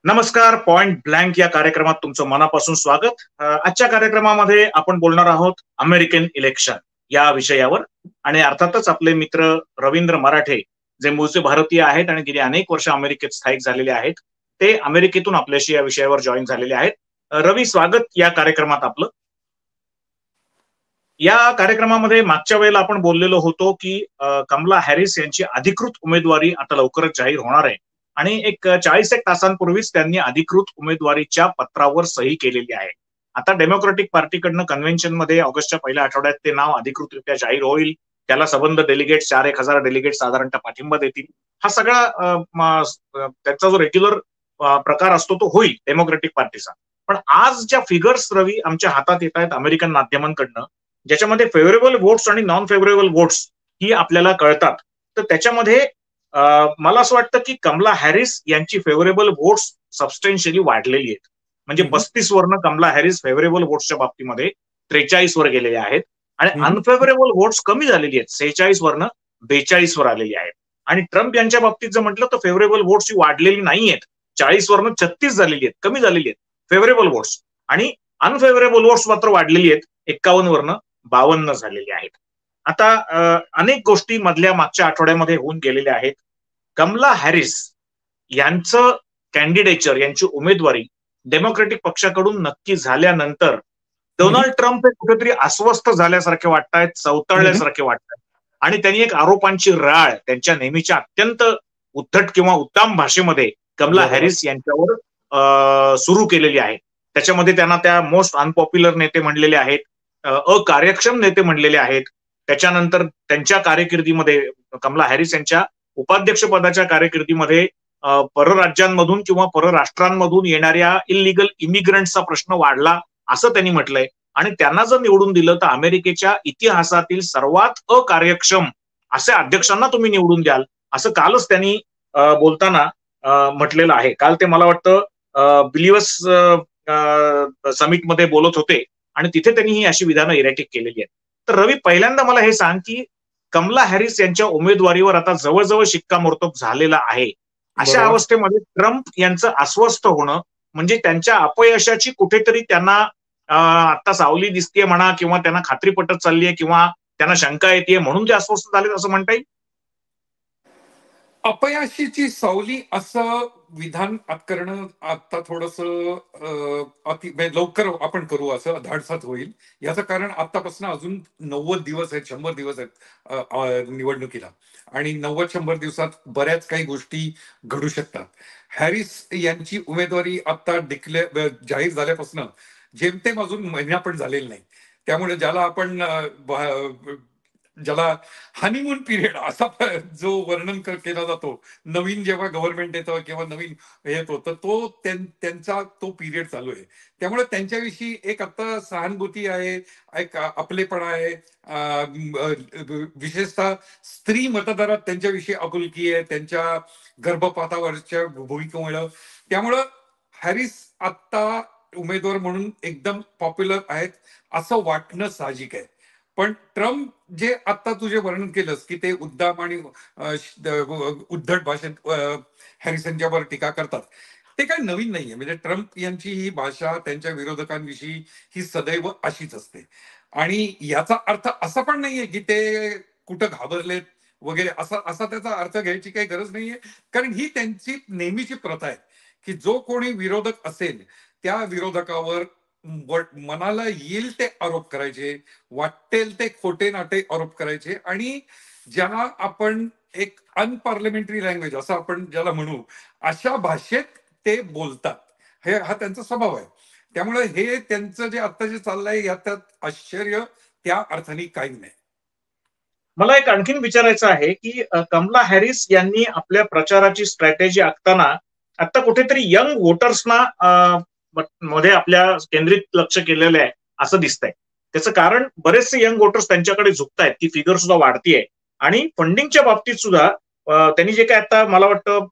नमस्कार. Point blank या कार्यक्रमात तुमचं मनापासून स्वागत. आजच्या कार्यक्रमामध्ये आपण बोलणार आहोत अमेरिकन इलेक्शन या विषयावर. आणि अर्थातच आपले मित्र रवींद्र मराठे, जे मूळचे भारतीय आहेत आणि गेली अनेक वर्ष अमेरिकेत स्थायिक झालेले आहेत, ते अमेरिकेतून आपल्याशी या विषयावर जॉईन झालेले आहेत. रवी, स्वागत या कार्यक्रमात आपलं. या कार्यक्रमामध्ये मागच्या वेळेला आपण बोललेलो होतो की कमला हॅरिस यांची अधिकृत उमेदवारी आता लवकरच जाहीर होणार आहे आणि एक 40 तासांपूर्वीच त्यांनी अधिकृत उमेदवारीच्या पत्रावर सही केलेली आहे. आता डेमोक्रेटिक पार्टीकडनं कन्व्हेन्शन मध्ये ऑगस्टच्या पहिल्या आठवड्यात ते नाव अधिकृतरित्या जाहीर होईल. त्याला सबंध डेलिगेट्स 4,000 डेलिगेट्स साधारणतः पाठिंबा देतील. हा सगळा त्याचा जो रेग्युलर प्रकार असतो तो होईल डेमोक्रेटिक पार्टीचा. पण आज ज्या फिगर्स, रवी, आमच्या हातात येत आहेत अमेरिकन माध्यमांकडनं, ज्याच्यामध्ये फेवरेबल वोट्स आणि नॉन फेवरेबल वोट्स ही आपल्याला कळतात, तर त्याच्यामध्ये मला असं वाटतं की कमला हॅरिस यांची फेवरेबल वोट्स सबस्टेन्शियली वाढलेली आहेत. म्हणजे 35 वरनं कमला हॅरिस फेवरेबल वोट्सच्या बाबतीमध्ये 43 वर गेलेले आहेत आणि अनफेवरेबल वोट्स कमी झालेली आहेत, 46 वरनं 42 वर आलेली आहेत. आणि ट्रम्प यांच्या बाबतीत जर म्हटलं तर फेवरेबल वोट्स ही वाढलेली नाही आहेत, 40 वरनं 36 झालेली आहेत, कमी झालेली आहेत फेवरेबल वोट्स. आणि अनफेवरेबल वोट्स मात्र वाढलेली आहेत, 51 वरनं 52 झालेली आहेत. आता अनेक गोष्टी मधल्या मागच्या आठवड्यामध्ये होऊन गेलेल्या आहेत. कमला हॅरिस यांचं कॅन्डिडेचर, यांची उमेदवारी डेमोक्रेटिक पक्षाकडून नक्की झाल्यानंतर डोनाल्ड ट्रम्प हे कुठेतरी अस्वस्थ झाल्यासारखे वाटतायत, चवताळल्यासारखे वाटतायत. आणि त्यांनी एक आरोपांची राळ त्यांच्या नेहमीच्या अत्यंत उद्धट किंवा उत्तम भाषेमध्ये कमला हॅरिस यांच्यावर सुरू केलेली आहे. त्याच्यामध्ये त्यांना त्या मोस्ट अनपॉप्युलर नेते म्हणलेले आहेत, अकार्यक्षम नेते म्हणलेले आहेत. त्याच्यानंतर त्यांच्या कारकिर्दीमध्ये, कमला हॅरिस यांच्या उपाध्यक्ष पदाच्या कारकिर्दीमध्ये परराज्यांमधून किंवा परराष्ट्रांमधून येणाऱ्या इलिगल इमिग्रंटचा प्रश्न वाढला असं त्यांनी म्हटलंय. आणि त्यांना जर निवडून दिलं तर अमेरिकेच्या इतिहासातील सर्वात अकार्यक्षम असे अध्यक्षांना तुम्ही निवडून द्याल, असं कालच त्यांनी बोलताना म्हटलेलं आहे. काल ते, मला वाटतं, बिलिव्हर्स समिटमध्ये बोलत होते आणि तिथे त्यांनी ही अशी विधानं इरेटिक केलेली आहेत. तर रवी, पहिल्यांदा मला हे सांग की कमला हॅरिस यांच्या उमेदवारीवर आता जवळजवळ शिक्कामोर्तब झालेला आहे. अशा अवस्थेमध्ये ट्रम्प यांचं अस्वस्थ होणं म्हणजे त्यांच्या अपयशाची कुठेतरी त्यांना आता सावली दिसतीये म्हणा, किंवा त्यांना खात्री पटत चाललीये, किंवा त्यांना शंका येते म्हणून ते अस्वस्थ झालेत असं म्हणता येईल. अपयशाची सावली असं विधान करणं आता थोडस लवकर आपण करू असं धाडसात होईल. याचं कारण आतापासून अजून 90 दिवस आहेत, 100 दिवस आहेत निवडणुकीला, आणि 90-100 दिवसात बऱ्याच काही गोष्टी घडू शकतात. हॅरिस यांची उमेदवारी आता जाहीर झाल्यापासून जेमतेम अजून महिना पण झालेला नाही. त्यामुळे ज्याला हनीमून पिरियड असा जो वर्णन केला जातो, नवीन जेव्हा गव्हर्नमेंट येतं किंवा नवीन येतो, तर तो त्यांचा तो पिरियड चालू आहे. त्यामुळे त्यांच्याविषयी एक आता सहानुभूती आहे, एक आपलेपणा आहे. विशेषतः स्त्री मतदारात त्यांच्याविषयी आपुलकी आहे, त्यांच्या गर्भपातावरच्या भूमिकेमुळे. त्यामुळं हॅरिस आता उमेदवार म्हणून एकदम पॉप्युलर आहेत असं वाटणं साहजिक आहे. पण ट्रम्प जे आता तुझे वर्णन केलंस की ते उद्दाम आणि उद्धट भाषेत हॅरिस यांच्यावर टीका करतात, ते काही नवीन नाहीये. म्हणजे ट्रम्प यांची ही भाषा त्यांच्या विरोधकांविषयी ही सदैव अशीच असते. आणि याचा अर्थ असा पण नाहीये की ते कुठं घाबरलेत वगैरे, असा त्याचा अर्थ घ्यायची काही गरज नाहीये. कारण ही त्यांची नेहमीची प्रथा आहे की जो कोणी विरोधक असेल त्या विरोधकावर मनाला येईल ते आरोप करायचे, वाटेल ते खोटे नाटे आरोप करायचे, आणि ज्याला आपण एक अनपार्लमेंटरी लँग्वेज असं आपण ज्याला म्हणू, अशा भाषेत ते बोलतात. हा त्यांचा स्वभाव आहे. त्यामुळे हे त्यांचं जे आता जे चाललंय यात आश्चर्य त्या अर्थाने काही नाही. मला एक आणखीन विचारायचं आहे की कमला हॅरिस यांनी आपल्या प्रचाराची स्ट्रॅटेजी आखताना आता कुठेतरी यंग वोटर्सना मध्ये आपल्या केंद्रित लक्ष केलेलं आहे असं दिसतंय. त्याचं कारण बरेचसे यंग वोटर्स त्यांच्याकडे झुकतायत, ती फिगर सुद्धा वाढतीये. आणि फंडिंगच्या बाबतीत सुद्धा त्यांनी जे काय आता मला वाटतं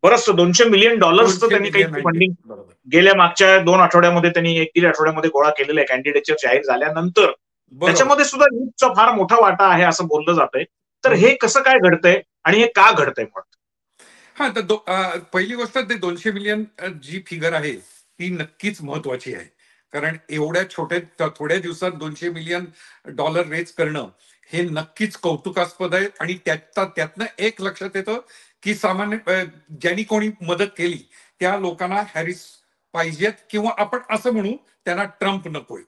बरंच $200 मिलियन त्यांनी काही फंडिंग गेल्या मागच्या 2 आठवड्यामध्ये, त्यांनी 1-1.5 आठवड्यामध्ये गोळा केलेलं आहे कॅन्डिडेटचे जाहीर झाल्यानंतर. त्याच्यामध्ये सुद्धा युथचा फार मोठा वाटा आहे असं बोललं जातंय. तर हे कसं काय घडतंय आणि हे का घडतंय? हा, तर पहिली गोष्ट ते 200 मिलियन जी फिगर आहे ती नक्कीच महत्वाची आहे. कारण एवढ्या थोड्या दिवसात 200 मिलियन डॉलर रेज करणं हे नक्कीच कौतुकास्पद आहे. आणि त्यातनं एक लक्षात येतं की सामान्य ज्यांनी कोणी मदत केली त्या लोकांना हॅरिस पाहिजेत, किंवा आपण असं म्हणू त्यांना ट्रम्प नकोय.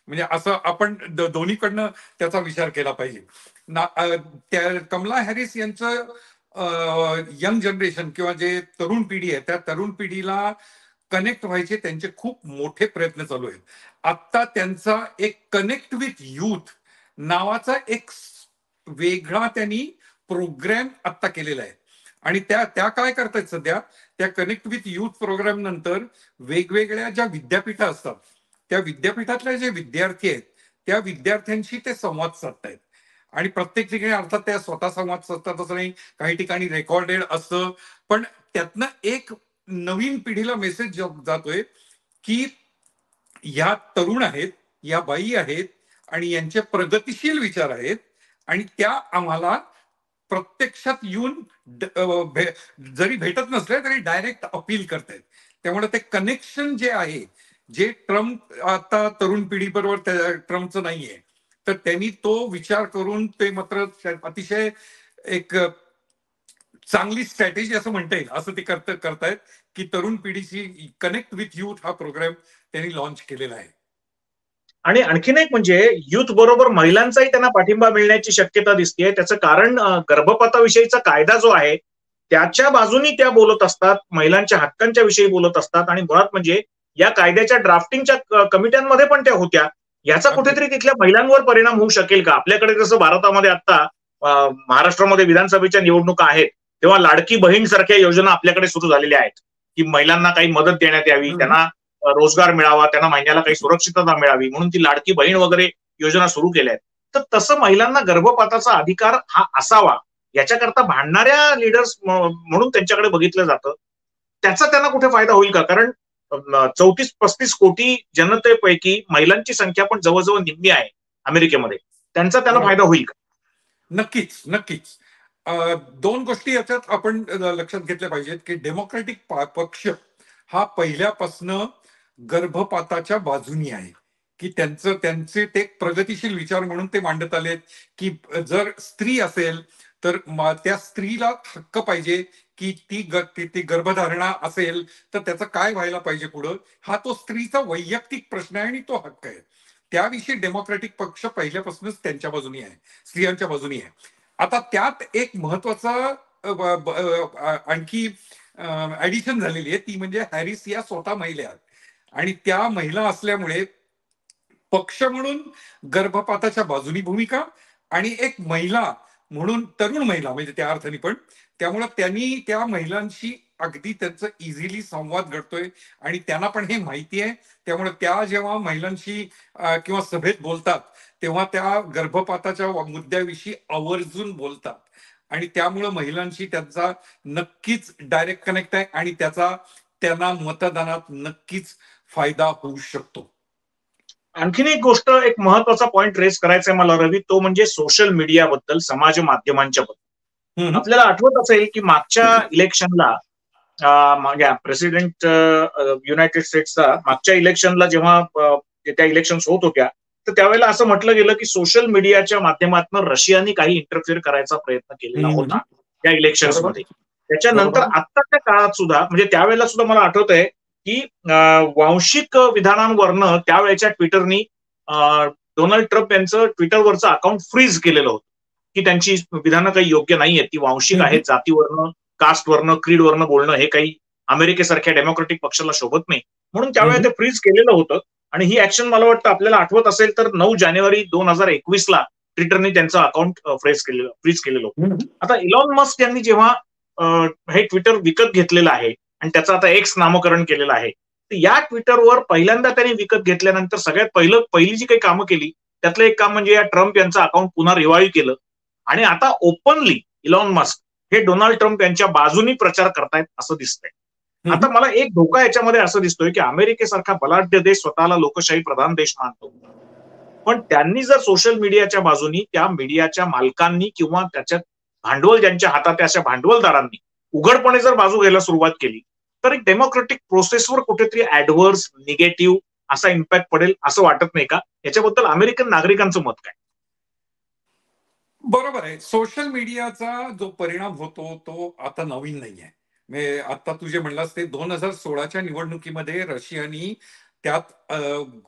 म्हणजे असं आपण दोन्हीकडनं त्याचा विचार केला पाहिजे. त्या कमला हॅरिस यांचं यंग जनरेशन किंवा जे तरुण पिढी आहे त्या तरुण पिढीला कनेक्ट व्हायचे त्यांचे खूप मोठे प्रयत्न चालू आहेत. आता त्यांचा एक कनेक्ट विथ युथ नावाचा एक वेगळा त्यांनी प्रोग्राम आता केलेला आहे. आणि त्या त्या काय करतायत सध्या, त्या कनेक्ट विथ युथ प्रोग्राम नंतर वेगवेगळ्या ज्या विद्यापीठ असतात त्या विद्यापीठातले जे विद्यार्थी आहेत त्या विद्यार्थ्यांशी ते संवाद साधतायत. आणि प्रत्येक ठिकाणी अर्थात त्या स्वतः संवाद साधतात असं नाही, काही ठिकाणी रेकॉर्डेड असतं. पण त्यातनं एक नवीन पिढीला मेसेज जातोय की या तरुण आहेत, या बाई आहेत आणि यांचे प्रगतिशील विचार आहेत आणि त्या आम्हाला प्रत्यक्षात येऊन जरी भेटत नसले तरी डायरेक्ट अपील करतायत. त्यामुळे ते कनेक्शन जे आहे, जे ट्रम्प आता तरुण पिढी बरोबर ट्रम्पचं नाहीये, तर त्यांनी तो विचार करून ते मात्र अतिशय एक चांगली स्ट्रॅटेजी असं म्हणता येईल असं ते करतायत की तरुण पिढीशी कनेक्ट विथ युथ हा प्रोग्राम त्यांनी लॉन्च केलेला आहे. आणि आणखीन एक म्हणजे युथ बरोबर महिलांचाही त्यांना पाठिंबा मिळण्याची शक्यता दिसते. त्याचं कारण गर्भपाताविषयीचा कायदा जो आहे त्याच्या बाजूनी त्या बोलत असतात, महिलांच्या हक्कांच्या विषयी बोलत असतात. आणि मुळात म्हणजे या कायद्याच्या ड्राफ्टिंगच्या कमिट्यांमध्ये पण त्या होत्या. याचा कुठेतरी तिथल्या महिलांवर परिणाम होऊ शकेल का? आपल्याकडे जसं भारतामध्ये आता महाराष्ट्रामध्ये विधानसभेच्या निवडणुका आहेत तेव्हा लाडकी बहीण सारख्या योजना आपल्याकडे सुरू झालेल्या आहेत की महिलांना काही मदत देण्यात यावी, त्यांना रोजगार मिळावा, त्यांना महिन्याला काही सुरक्षितता मिळावी म्हणून ती लाडकी बहीण वगैरे योजना सुरू केल्या आहेत. तर तसं महिलांना गर्भपाताचा अधिकार हा असावा याच्याकरता भांडणाऱ्या लीडर्स म्हणून त्यांच्याकडे बघितलं जातं. त्याचा त्यांना कुठे फायदा होईल का? कारण 34-35 कोटी जनतेपैकी महिलांची संख्या पण जवळजवळ निम्मी आहे अमेरिकेमध्ये. त्यांचा त्यांना फायदा होईल का? नक्कीच नक्कीच. दोन गोष्टी याच्यात आपण लक्षात घेतल्या पाहिजेत की डेमोक्रॅटिक पक्ष हा पहिल्यापासनं गर्भपाताच्या बाजूनी आहे. की त्यांचे ते प्रगतिशील विचार म्हणून ते मांडत आलेत की जर स्त्री असेल तर त्या स्त्रीला हक्क पाहिजे की ती गर्भधारणा असेल तर त्याचं काय व्हायला पाहिजे पुढं, हा तो स्त्रीचा वैयक्तिक प्रश्न आहे आणि तो हक्क आहे. त्याविषयी डेमोक्रॅटिक पक्ष पहिल्यापासूनच त्यांच्या बाजूनी आहे, स्त्रियांच्या बाजूनी आहे. आता त्यात एक महत्वाचा आणखी ऍडिशन झालेली आहे, ती म्हणजे हॅरिस या स्वतः महिला आहेत. आणि त्या महिला असल्यामुळे पक्ष म्हणून गर्भपाताच्या बाजूनी भूमिका आणि एक महिला म्हणून तरुण महिला म्हणजे त्या अर्थाने पण, त्यामुळे त्यांनी त्या महिलांशी अगदी त्यांचं इझिली संवाद घडतोय आणि त्यांना पण हे माहिती आहे. त्यामुळे त्या जेव्हा महिलांशी किंवा सभेत बोलतात तेव्हा त्या गर्भपाताच्या मुद्द्याविषयी आवर्जून बोलतात. आणि त्यामुळे महिलांशी त्यांचा नक्कीच डायरेक्ट कनेक्ट आहे आणि त्याचा त्यांना मतदानात नक्कीच फायदा होऊ शकतो. आणखीन एक गोष्ट, एक महत्वाचा पॉइंट रेस करायचा आहे मला रवी, तो म्हणजे सोशल मीडियाबद्दल, समाज माध्यमांच्या बद्दल. आपल्याला आठवत असेल की मागच्या इलेक्शनला प्रेसिडेंट युनायटेड स्टेट्सचा मागच्या इलेक्शनला जेव्हा त्या इलेक्शन्स होत होत्या तर त्यावेळेला असं म्हटलं गेलं की सोशल मीडियाच्या माध्यमातून रशियाने काही इंटरफिअर करायचा प्रयत्न केलेला होता या इलेक्शन्समध्ये. त्याच्यानंतर आत्ताच्या काळात सुद्धा म्हणजे त्यावेळेला सुद्धा मला आठवत आहे की वांशिक विधानांवरनं त्यावेळेच्या ट्विटरनी डोनाल्ड ट्रम्प यांचं ट्विटरवरचं अकाउंट फ्रीज केलेलं होतं की त्यांची विधानं काही योग्य नाही आहेत, ती वांशिक आहेत, जातीवरनं, कास्टवरनं, क्रीडवरनं बोलणं हे काही अमेरिकेसारख्या डेमोक्रॅटिक पक्षाला शोभत नाही, म्हणून त्यावेळेला ते फ्रीज केलेलं होतं. आणि ही ऍक्शन मला वाटतं आपल्याला आठवत असेल तर 9 जानेवारी 2021 ट्विटरने त्यांचं अकाउंट फ्रीज केलेलं होतं. आता इलॉन मस्क यांनी जेव्हा हे ट्विटर विकत घेतलेलं आहे आणि त्याचं आता एक्स नामकरण केलेलं आहे, तर या ट्विटरवर पहिल्यांदा त्यांनी विकत घेतल्यानंतर सगळ्यात पहिली जी काही कामं केली त्यातलं एक काम म्हणजे या ट्रम्प यांचं अकाउंट पुन्हा रिवाईव्ह केलं. आणि आता ओपनली इलॉन मस्क हे डोनाल्ड ट्रम्प यांच्या बाजूनी प्रचार करतायत असं दिसतंय. आता मला एक धोका याच्यामध्ये असं दिसतोय की अमेरिकेसारखा बलाढ्य देश स्वतःला लोकशाही प्रधान देश मानतो, पण त्यांनी जर सोशल मीडियाच्या बाजूनी त्या मीडियाच्या मालकांनी किंवा त्याच्यात भांडवल ज्यांच्या हातात आहे अशा भांडवलदारांनी उघडपणे जर बाजू घ्यायला सुरुवात केली तर एक डेमोक्रेटिक प्रोसेसवर कुठेतरी ऍडव्हर्स निगेटिव्ह असा इम्पॅक्ट पडेल असं वाटत नाही का? याच्याबद्दल अमेरिकन नागरिकांचं मत काय? बरोबर आहे. सोशल मीडियाचा जो परिणाम होतो तो आता नवीन नाहीये. म्हणजे आता तू जे म्हणलास ते 2016च्या निवडणुकीमध्ये रशियानी त्यात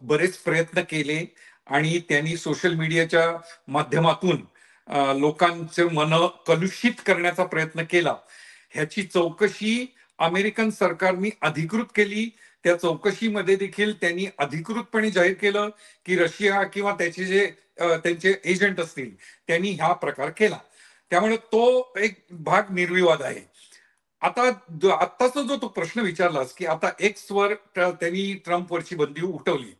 बरेच प्रयत्न केले आणि त्यांनी सोशल मीडियाच्या माध्यमातून लोकांचे मन कलुषित करण्याचा प्रयत्न केला. ह्याची चौकशी अमेरिकन सरकारने अधिकृत केली. त्या चौकशीमध्ये देखील त्यांनी अधिकृतपणे जाहीर केलं की रशिया किंवा त्याचे जे त्यांचे एजंट असतील त्यांनी हा प्रकार केला. त्यामुळे तो एक भाग निर्विवाद आहे. आता आत्ताचा जो तो प्रश्न विचारलास की आता एक्सवर त्यांनी ट्रम्पवरची बंदी उठवली,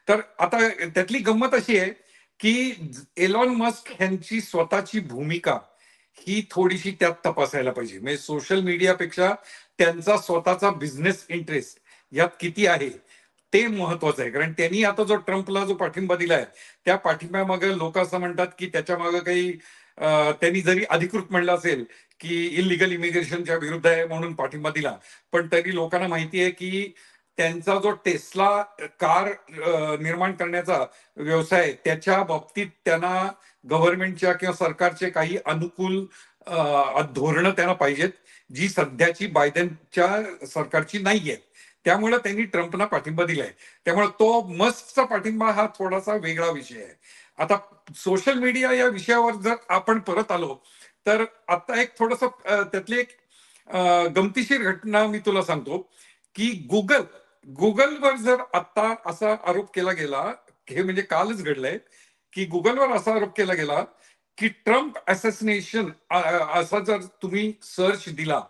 तर आता त्यातली गंमत अशी आहे की एलॉन मस्क यांची स्वतःची भूमिका ही थोडीशी त्यात तपासायला पाहिजे. म्हणजे सोशल मीडियापेक्षा त्यांचा स्वतःचा बिझनेस इंटरेस्ट यात किती आहे ते महत्वाचं आहे. कारण त्यांनी आता जो ट्रम्पला जो पाठिंबा दिलाय त्या पाठिंब्यामागे लोक असं म्हणतात की त्याच्या मागे काही त्यांनी जरी अधिकृत म्हणलं असेल की इलिगल इमिग्रेशनच्या विरुद्ध आहे म्हणून पाठिंबा दिला, पण तरी लोकांना माहिती आहे की त्यांचा जो टेस्ला कार निर्माण करण्याचा व्यवसाय त्याच्या बाबतीत त्यांना गव्हर्नमेंटच्या किंवा सरकारचे काही अनुकूल धोरणं त्यांना पाहिजेत, जी सध्याची बायडनच्या सरकारची नाहीये. त्यामुळे त्यांनी ट्रम्पना पाठिंबा दिलाय. त्यामुळे तो मस्कचा पाठिंबा हा थोडासा वेगळा विषय आहे. आता सोशल मीडिया या विषयावर जर आपण परत आलो तर आता एक थोडस त्यातली एक गमतीशीर घटना मी तुला सांगतो की गुगलवर जर आता असा आरोप केला गेला, हे म्हणजे कालच घडलंय की गुगलवर असा आरोप केला गेला की ट्रम्प असॅसिनेशन असा जर तुम्ही सर्च दिला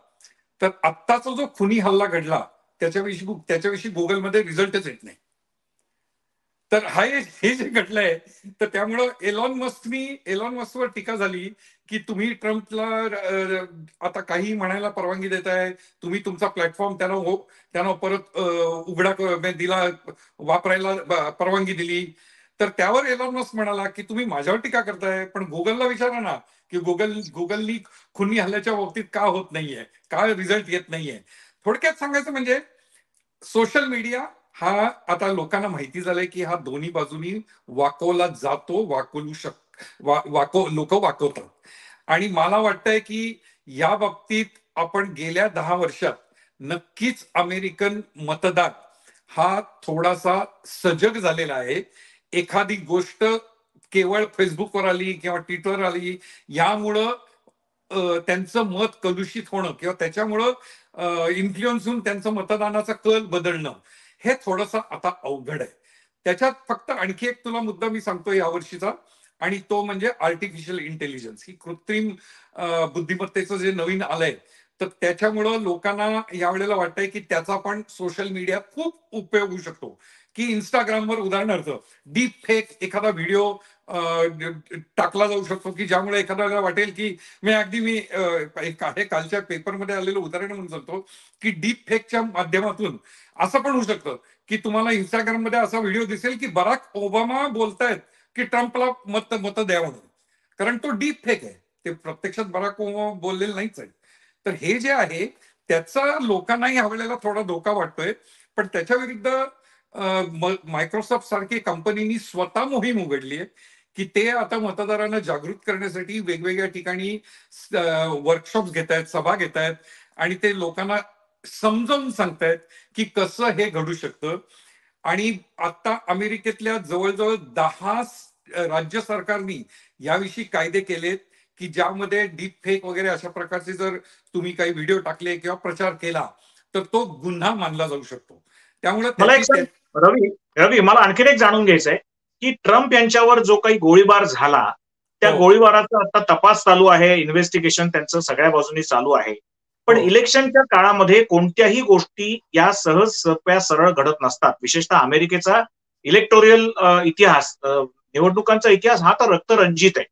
तर आत्ताचा जो खुनी हल्ला घडला त्याच्याविषयी गुगलमध्ये रिझल्टच येत नाही. तर हे जे घडलंय तर त्यामुळं एलॉन मस्कवर टीका झाली की तुम्ही ट्रम्पला आता काही म्हणायला परवानगी देताय, तुम्ही तुमचा प्लॅटफॉर्म त्यांना परत उघडा दिला, वापरायला परवानगी दिली. तर त्यावर एलॉन मस्क म्हणाला की तुम्ही माझ्यावर टीका करताय पण गुगलला विचारा ना की गुगलनी खुनी हल्ल्याच्या बाबतीत का होत नाहीये, का रिझल्ट येत नाहीये. थोडक्यात सांगायचं म्हणजे सोशल मीडिया हा आता लोकांना माहिती झालंय की हा दोन्ही बाजूनी वाकवला जातो, लोक वाकवतात. आणि मला वाटतंय की या बाबतीत आपण गेल्या 10 वर्षात नक्कीच अमेरिकन मतदार हा थोडासा सजग झालेला आहे. एखादी गोष्ट केवळ फेसबुकवर आली किंवा ट्विटरवर आली यामुळं त्यांचं मत कलुषित होणं किंवा त्याच्यामुळं इन्फ्लुएन्स होऊन त्यांचं मतदानाचा कल बदलणं हे थोडंसं आता अवघड आहे. त्याच्यात फक्त आणखी एक तुला मुद्दा मी सांगतो यावर्षीचा, आणि तो म्हणजे आर्टिफिशियल इंटेलिजन्स, ही कृत्रिम बुद्धिमत्तेचं जे नवीन आलंय तर त्याच्यामुळं लोकांना यावेळेला वाटतंय की त्याचा पण सोशल मीडियात खूप उपयोग होऊ शकतो. की इंस्टाग्रामवर उदाहरणार्थ डीप फेक एखादा व्हिडिओ टाकला जाऊ शकतो की ज्यामुळे एखाद्याला वाटेल की मी कालच्या पेपरमध्ये आलेलं उदाहरण म्हणून सांगतो की डीप फेकच्या माध्यमातून असं पण होऊ शकतं की तुम्हाला इंस्टाग्राममध्ये असा व्हिडिओ दिसेल की बराक ओबामा बोलतायत की ट्रम्पला मत द्या म्हणून, कारण तो डीप फेक आहे, ते प्रत्यक्षात बराक ओबामा बोललेलं नाहीच आहे. तर हे जे आहे त्याचा लोकांनाही यावेळेला थोडा धोका वाटतोय. पण त्याच्या विरुद्ध मायक्रोसॉफ्ट सारखी कंपनीनी स्वतः मोहीम उघडली आहे की ते आता मतदारांना जागृत करण्यासाठी वेगवेगळ्या ठिकाणी वर्कशॉप घेत आहेत, सभा घेत आहेत आणि ते लोकांना समजावून सांगतायत की कसं हे घडू शकतं. आणि आता अमेरिकेतल्या जवळजवळ 10 राज्य सरकारनी याविषयी कायदे केलेत की ज्यामध्ये डीप फेक वगैरे अशा प्रकारचे जर तुम्ही काही व्हिडिओ टाकले किंवा प्रचार केला तर तो गुन्हा मानला जाऊ शकतो. त्यामुळे मला एक सांग रवी, मला आणखीन एक जाणून घ्यायचंय की ट्रम्प यांच्यावर जो काही गोळीबार झाला त्या गोळीबाराचा आता तपास चालू आहे, इन्व्हेस्टिगेशन त्यांचं सगळ्या बाजूनी चालू आहे. पण इलेक्शनच्या काळामध्ये कोणत्याही गोष्टी या सहज सोप्या सरळ घडत नसतात. विशेषतः अमेरिकेचा इलेक्टोरियल इतिहास, निवडणुकांचा इतिहास हा तर रक्तरंजित आहे.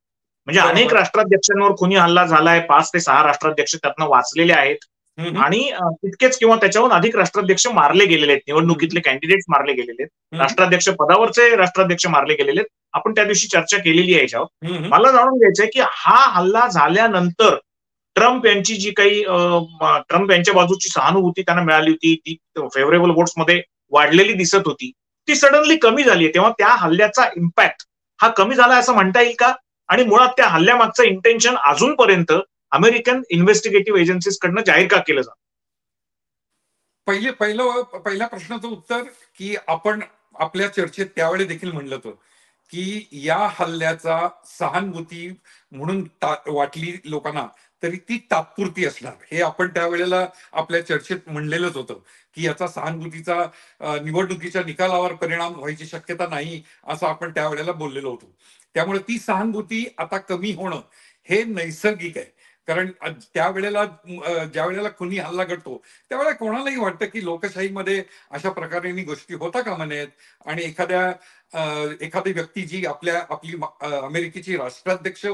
म्हणजे अनेक राष्ट्राध्यक्षांवर खुनी हल्ला झालाय, 5 ते 6 राष्ट्राध्यक्ष त्यातनं वाचलेले आहेत आणि तितकेच किंवा त्याच्याहून अधिक राष्ट्राध्यक्ष मारले गेलेले आहेत, निवडणुकीतले कॅन्डिडेट्स मारले गेलेले आहेत, राष्ट्राध्यक्ष पदावरचे राष्ट्राध्यक्ष मारले गेलेले आहेत. आपण त्या दिवशी चर्चा केलेली आहे याच्यावर. मला जाणून घ्यायचंय की हा हल्ला झाल्यानंतर ट्रम्प यांची जी काही ट्रम्प यांच्या बाजूची सहानुभूती त्यांना मिळाली होती, ती फेव्हरेबल वोट्समध्ये वाढलेली दिसत होती, ती सडनली कमी झाली. तेव्हा त्या हल्ल्याचा इम्पॅक्ट हा कमी झाला असं म्हणता येईल का? आणि मुळात त्या हल्ल्यामागचं इंटेन्शन अजूनपर्यंत अमेरिकन इन्व्हेस्टिगेटिव्ह एजन्सीज कडनं जाहीर का केलं जातं? पहिल्या प्रश्नाचं उत्तर की आपण आपल्या चर्चेत त्यावेळी देखील म्हणलं होतं की या हल्ल्याचा सहानुभूती म्हणून वाटली लोकांना तरी ती तात्पुरती असणार, हे आपण त्यावेळेला आपल्या चर्चेत म्हणलेलंच होतं की याचा सहानुभूतीचा निवडणुकीच्या निकालावर परिणाम व्हायची शक्यता नाही असं आपण त्यावेळेला बोललेलो होतो. त्यामुळे ती सहानुभूती आता कमी होणं हे नैसर्गिक आहे. कारण त्यावेळेला ज्या वेळेला कुणी हल्ला घडतो त्यावेळेला कोणालाही वाटतं की लोकशाहीमध्ये अशा प्रकारे गोष्टी होता कामा नयेत आणि एखादी व्यक्ती जी आपली अमेरिकेची राष्ट्राध्यक्ष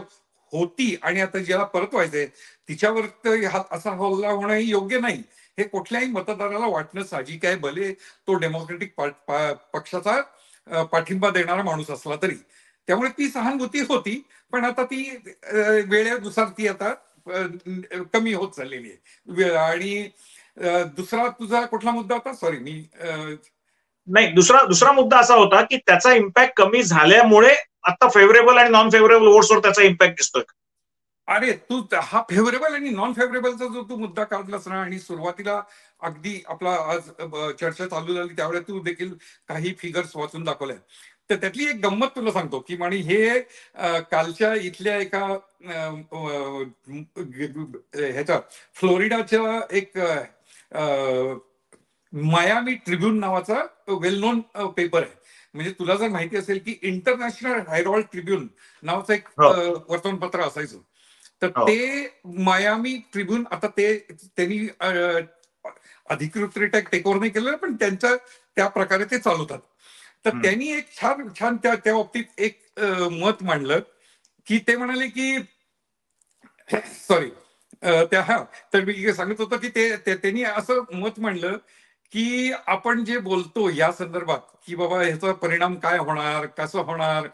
होती आणि आता ज्याला परतवायचंय तिच्यावर असा हल्ला होणं योग्य नाही, हे कुठल्याही मतदाराला वाटणं साहजिक आहे, भले तो डेमोक्रेटिक पक्षाचा पाठिंबा देणारा माणूस असला तरी. त्यामुळे ती सहानुभूती होती, पण आता ती वेळेनुसार ती आता कमी होत चाललेली आहे. आणि दुसरा तुझा कुठला मुद्दा होता? सॉरी मी नाही, दुसरा मुद्दा असा होता की त्याचा इम्पॅक्ट कमी झाल्यामुळे आता फेव्हरेबल आणि नॉन फेव्हरेबल वोट्सवर त्याचा इम्पॅक्ट दिसतोय. अरे तू हा फेव्हरेबल आणि नॉन फेव्हरेबलचा जो तू मुद्दा काढलास ना, आणि सुरुवातीला अगदी आपला आज चर्चा चालू झाली त्यावेळेला तू देखील काही फिगर्स वाचून दाखवल्या, तर त्यातली एक गंमत तुला सांगतो की आणि हे कालच्या इथल्या एका ह्याच्या फ्लोरिडाच्या एक मायामी ट्रिब्यून नावाचा वेल नोन पेपर आहे. म्हणजे तुला जर माहिती असेल की इंटरनॅशनल हेरॉल्ड ट्रिब्यून नावाचं एक वर्तमानपत्र असायचं, तर ते मायामी ट्रिब्यून आता त्यांनी अधिकृतरित्या टेक ओव्हर नाही केलं, पण त्या प्रकारे ते चालवतात. तर त्यांनी एक छान त्या बाबतीत एक मत मांडलं की ते म्हणाले की सॉरी तर मी सांगत होतो की त्यांनी असं मत मांडलं की आपण जे बोलतो या संदर्भात की बाबा ह्याचा परिणाम काय होणार, कसं होणार,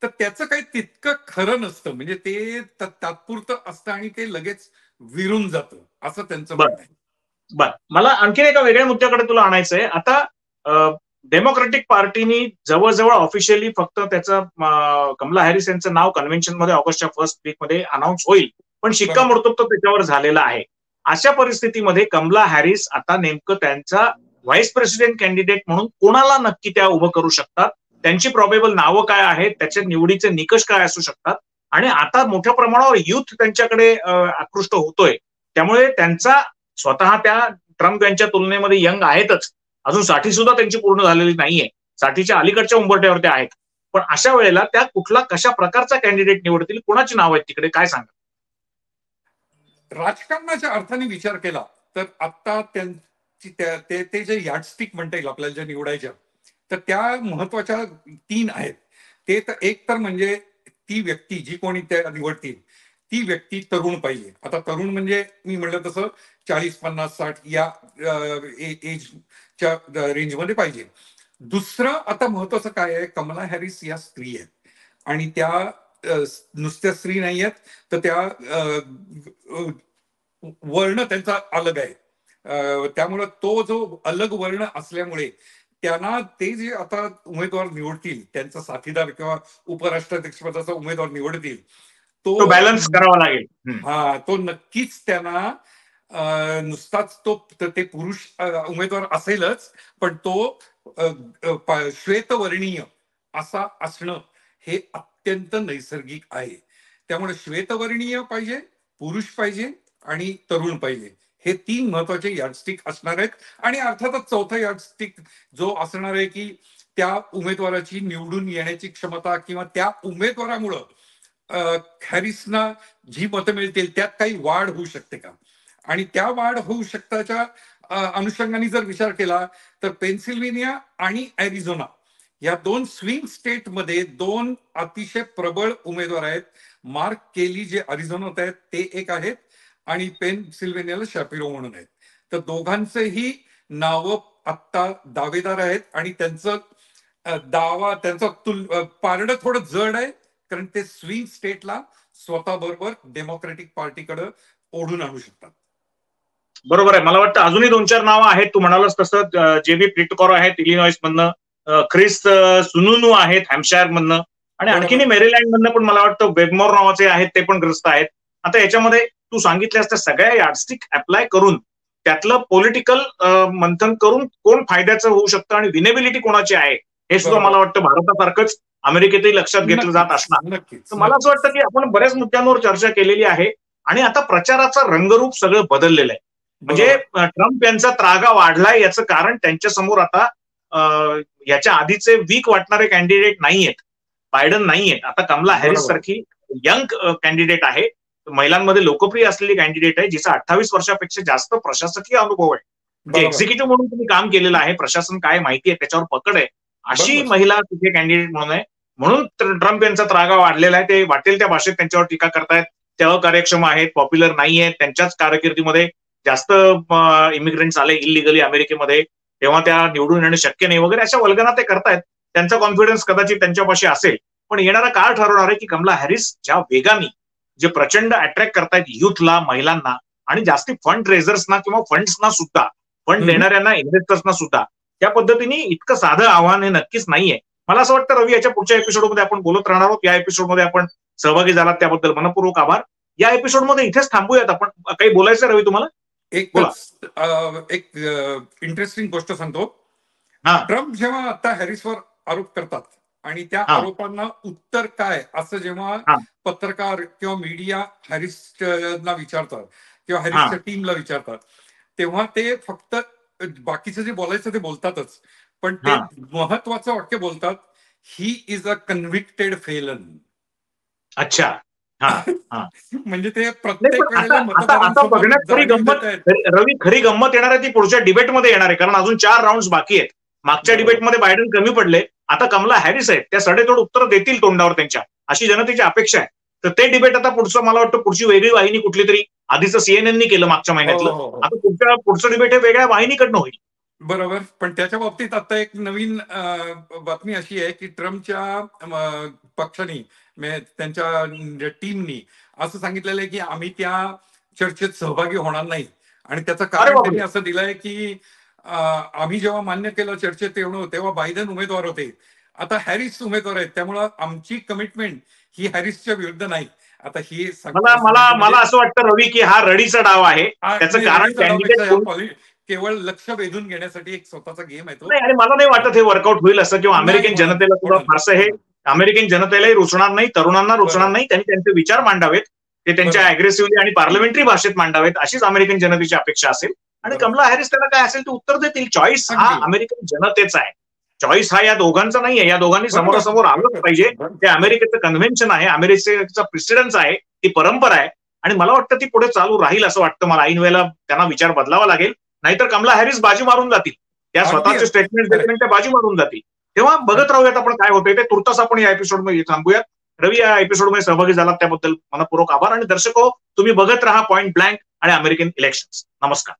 तर त्याचं काही तितकं खरं नसतं. म्हणजे ते तात्पुरतं असतं आणि ते लगेच विरून जातं, असं त्यांचं म्हणणं आहे. बर, मला आणखीन एका वेगळ्या मुद्द्याकडे तुला आणायचंय. आता डेमोक्रेटिक पार्टीनी जवळजवळ ऑफिशियली फक्त त्याचं कमला हॅरिस यांचं नाव कन्व्हेन्शन मध्ये ऑगस्टच्या फर्स्ट वीक मध्ये अनाऊन्स होईल, पण शिक्कामोर्तब तो त्याच्यावर झालेला आहे. अशा परिस्थितीमध्ये कमला हॅरिस आता नेमकं त्यांचा व्हाईस प्रेसिडेंट कॅन्डिडेट म्हणून कोणाला नक्की त्या उभं करू शकतात, त्यांची प्रॉबेबल नावं काय आहेत, त्याच्या निवडीचे निकष काय असू शकतात, आणि आता मोठ्या प्रमाणावर युथ त्यांच्याकडे आकृष्ट होतोय. त्यामुळे त्यांचा स्वतः त्या ट्रम्प यांच्या तुलनेमध्ये यंग आहेतच, अजून 60 सुद्धा त्यांची पूर्ण झालेली नाहीये, 60च्या अलीकडच्या उंबरठ्यावर त्या आहेत. पण अशा वेळेला त्या कशा प्रकारचा कॅन्डिडेट निवडतील, कोणाची नाव आहेत तिकडे, काय सांगा? राजकारणाच्या अर्थाने विचार केला तर आता त्यांची ते जे यार्डस्टिक म्हणता येईल आपल्याला ज्या निवडायच्या, तर त्या महत्वाच्या 3 आहेत. ते तर एक तर म्हणजे ती व्यक्ती जी कोणी त्या निवडतील ती व्यक्ती तरुण पाहिजे. आता तरुण म्हणजे मी म्हणलं तसं 40-50-60 या एजच्या रेंजमध्ये पाहिजे. दुसरं आता महत्वाचं काय आहे, कमला हॅरिस या स्त्री आहेत आणि त्या नुसत्या स्त्री नाही आहेत, तर त्या वर्ण त्यांचा अलग आहे. त्यामुळे तो जो अलग वर्ण असल्यामुळे त्यांना ते जे आता उमेदवार निवडतील, त्यांचा साथीदार किंवा उपराष्ट्राध्यक्षपदाचा उमेदवार निवडतील, तो बॅलन्स करावा लागेल. तो नक्कीच त्यांना नुसताच ते पुरुष उमेदवार असेलच, पण तो श्वेतवर्णीय असा असणं हे अत्यंत नैसर्गिक आहे. त्यामुळे श्वेतवर्णीय पाहिजे, पुरुष पाहिजे आणि तरुण पाहिजे, हे 3 महत्वाचे यार्डस्टिक असणार आहेत. आणि अर्थातच चौथा यार्डस्टिक जो असणार आहे की त्या उमेदवाराची निवडून येण्याची क्षमता किंवा त्या उमेदवारामुळं हॅरिसना जी मतं मिळतील त्यात काही वाढ होऊ शकते का, आणि त्या वाढ होऊ शकताच्या अनुषंगाने जर विचार केला तर पेन्सिल्व्हेनिया आणि अरिझोना या 2 स्विंग स्टेटमध्ये 2 अतिशय प्रबळ उमेदवार आहेत. मार्क केली जे अरिझोनात आहेत ते एक आहेत आणि पेन्सिल्व्हेनियाला शापिरो म्हणून आहेत. तर दोघांचेही नावं आत्ता दावेदार आहेत आणि त्यांचं पारडं थोडं जड आहे, कारण ते स्विंग स्टेटला स्वतः बरोबर डेमोक्रेटिक पार्टीकडे ओढून आणू शकतात. बरोबर आहे. मला वाटतं अजूनही 2-4 नावं आहेत. तू म्हणालास तसं जेबी प्रिटकॉर आहेत इलिनॉइस मधनं, ख्रिस सुनुनू आहेत हॅम्पशायर मधनं, आणि आणखीनही मेरीलँड मधनं पण मला वाटतं वेबमोर नावाचे आहेत, ते पण ग्रस्त आहेत. आता याच्यामध्ये तू सांगितल्यास त्या सगळ्या यार्डस्टिक अप्लाय करून त्यातलं पॉलिटिकल मंथन करून कोण फायद्याचं होऊ शकतं आणि विनेबिलिटी कोणाची आहे हे सुद्धा मला वाटतं भारतासारखंच अमेरिकेतही लक्षात घेतलं जात असणार. तर मला असं वाटतं की आपण बऱ्याच मुद्द्यांवर चर्चा केलेली आहे आणि आता प्रचाराचं रंगरूप सगळं बदललेलं आहे. म्हणजे ट्रम्प यांचा त्रागा वाढलाय याचं कारण त्यांच्या समोर आता याच्या आधीचे वीक वाटणारे कॅन्डिडेट नाहीयेत. बायडन नाहीयेत, आता कमला हॅरिस सारखी यंग कॅन्डिडेट आहे, महिलांमध्ये लोकप्रिय असलेली कॅन्डिडेट आहे, जिचा 28 वर्षापेक्षा जास्त प्रशासकीय अनुभव आहे, म्हणजे एक्झिक्युटिव्ह म्हणून तुम्ही काम केलेलं आहे, प्रशासन काय माहिती आहे त्याच्यावर पकड आहे, अशी महिला तिथे कॅन्डिडेट म्हणून आहे. म्हणून ट्रम्प यांचा त्रागा वाढलेला आहे. ते वाटेल त्या भाषेत त्यांच्यावर टीका करतायत, ते अकार्यक्षम आहेत, पॉप्युलर नाही आहेत, त्यांच्याच कारकिर्दीमध्ये जास्त इमिग्रंट्स आले इलिगली अमेरिकेमध्ये, तेव्हा त्या निवडून येणं शक्य नाही वगैरे अशा वल्गना ते करतायत. त्यांचा कॉन्फिडन्स कदाचित त्यांच्यापाशी असेल, पण येणारा काळ ठरवणार आहे की कमला हॅरिस ज्या वेगाने जे प्रचंड अट्रॅक्ट करतायत युथला, महिलांना आणि जास्ती फंड रेझर्सना किंवा फंड्सना सुद्धा, फंड देणाऱ्यांना, इन्व्हेस्टर्सना सुद्धा, त्या पद्धतीने इतकं साधं आव्हान हे नक्कीच नाहीये. मला असं वाटतं रवी, याच्या पुढच्या एपिसोडमध्ये आपण बोलत राहणार आहोत. या एपिसोडमध्ये आपण सहभागी झालात त्याबद्दल मनपूर्वक आभार. या एपिसोडमध्ये इथेच थांबूयात. आपण काही बोलायचं रवी तुम्हाला? एक इंटरेस्टिंग गोष्ट सांगतो. ट्रम्प जेव्हा आता हॅरिसवर आरोप करतात आणि त्या आरोपांना उत्तर काय असं जेव्हा पत्रकार किंवा मीडिया हॅरिसला विचारतात किंवा हॅरिसच्या टीमला विचारतात, तेव्हा ते फक्त बाकीचं जे बोलायचं ते बोलतातच, पण ते महत्वाचं वाक्य बोलतात, he is a convicted fallen. अच्छा. म्हणजे ते प्रत्येक रवी, खरी गंमत येणार आहे ती पुढच्या डिबेटमध्ये येणार आहे, कारण अजून 4 राऊंड बाकी आहेत. मागच्या डिबेटमध्ये बायडन कमी पडले, आता कमला हॅरिस आहेत, त्या सडेतोड उत्तर देतील तोंडावर त्यांच्या, अशी जनतेची अपेक्षा आहे. तर ते डिबेट आता पुढचं, मला वाटतं पुढची वेगळी वाहिनी कुठली तरी, आधीचं सीएनएननी केलं मागच्या महिन्यातलं, आता पुढचं डिबेट हे वेगळ्या वाहिनीकडनं होईल. बरोबर. पण त्याच्या बाबतीत आता एक नवीन बातमी अशी आहे की ट्रम्पच्या पक्षाने, त्यांच्या टीमनी असं सांगितलेलं आहे की आम्ही त्या चर्चेत सहभागी होणार नाही, आणि त्याचं कारण त्यांनी असं दिलंय की आम्ही जेव्हा मान्य केलं चर्चेत येणं तेव्हा बायडन उमेदवार होते, आता हॅरिस उमेदवार आहेत, त्यामुळं आमची कमिटमेंट ही हॅरिसच्या विरुद्ध नाही. आता ही मला असं वाटतं रवी की हा रडीचा डाव आहे. त्याचं कारण कॅन्डिडेट केवळ लक्ष वेधून घेण्यासाठी एक स्वतःचा गेम आहे तो, आणि मला नाही वाटत हे वर्कआउट होईल असं, किंवा अमेरिकन जनतेला सुद्धा फारसं हे अमेरिकन जनतेलाही रुचणार नाही, तरुणांना रुचणार नाही. त्यांनी त्यांचे विचार मांडावेत, ते त्यांच्या अग्रेसिव्हली आणि पार्लमेंटरी भाषेत मांडावेत, अशीच अमेरिकन जनतेची अपेक्षा असेल. आणि कमला हॅरिस त्याला काय असेल ते उत्तर देतील. चॉईस हा अमेरिकन जनतेचा आहे, चॉईस हा या दोघांचा नाही आहे. या दोघांनी समोरासमोर आलंच पाहिजे. ते अमेरिकेचं कन्व्हेन्शन आहे, अमेरिकेचा प्रेसिडेन्स आहे, ती परंपरा आहे, आणि मला वाटतं ती पुढे चालू राहील असं वाटतं मला. ऐन वेळेला त्यांना विचार बदलावा लागेल, नाहीतर कमला हॅरिस बाजी मारून जातील, त्या स्वतःचे स्टेटमेंट त्या बाजी मारून जातील. तेव्हा बघत राहूयात आपण काय होतंय ते. तुर्तास आपण या एपिसोडमध्ये थांबूयात. रवी, या एपिसोडमध्ये सहभागी झालात त्याबद्दल मनपूर्वक आभार. आणि दर्शको, तुम्ही बघत राहा पॉइंट ब्लँक आणि अमेरिकन इलेक्शन्स. नमस्कार.